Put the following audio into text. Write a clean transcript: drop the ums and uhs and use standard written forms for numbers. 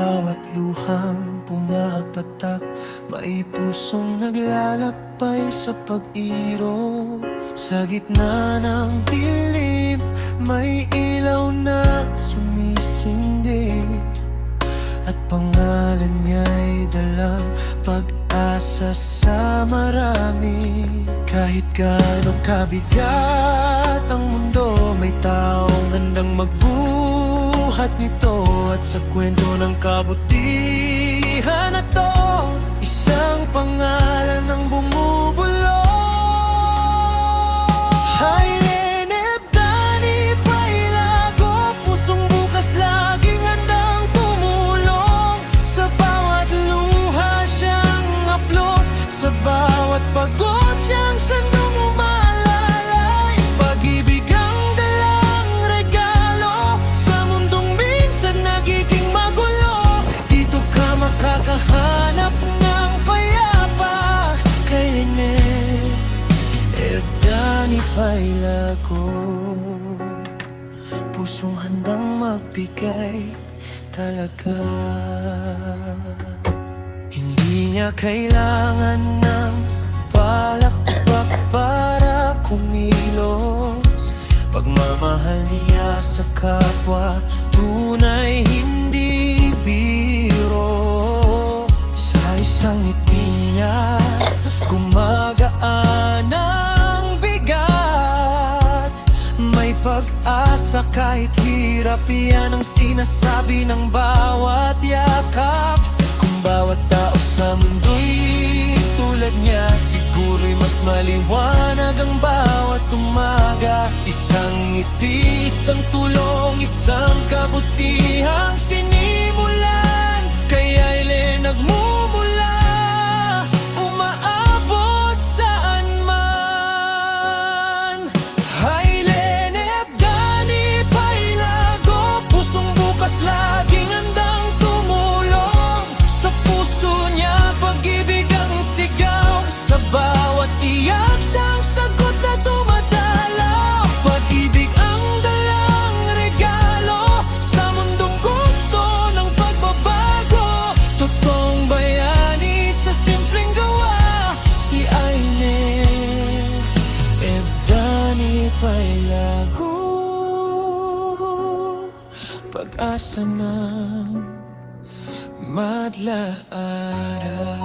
bawat luhang pumapatak, may pusong naglalakbay sa pag-iro. Sa gitna ng dilim, may ilaw na sumisindi, at pangalan niya'y dalang pag-asa sa marami. Kahit gaano kabigat ang mundo, may taong handang magbuhat nito. At sa kwento ng kabutihan na to, isang pangalan ang bumubulong. Hailene Ebdani Pailago, pusong bukas laging handang tumulong. Sa bawat luha siyang haplos, sa bawat pagod siyang sandong umalalay. Pag-ibig ang dalang regalo sa mundong minsan nagiging magulo. Dito ka makakahanap ng payapa, kay Hailene Ebdani Pailago. Pusong handang magbigay talaga. Hindi niya kailangan ng palakpak para kumilos. Pagmamahal niya sa kapwa, tunay hindi biro. Sa isang ngiti niya, gumagaan ang bigat. May pag-asa kahit hirap, yan ang sinasabi ng bawat yakap. Kung bawat tao sa mundo'y tulad niya, siguro'y mas maliwanag ang bawat umaga. Isang ngiti, isang tulong, isang kabutihang sinimulan. Kaya Hailene nagmumula, umaabot saan man. Hailene Ebdani Pailago, pusong bukas laging handang tumulong. Sa puso niya pag-ibig ang sigaw, sa bawat iyak siyang sagot na dumadalaw. Pag-ibig ang dalang regalo sa mundong gusto ng pagbabago. Totoong bayani sa simpleng gawa, si Hailene Ebdani Pailago. Pag-asa ng madla araw.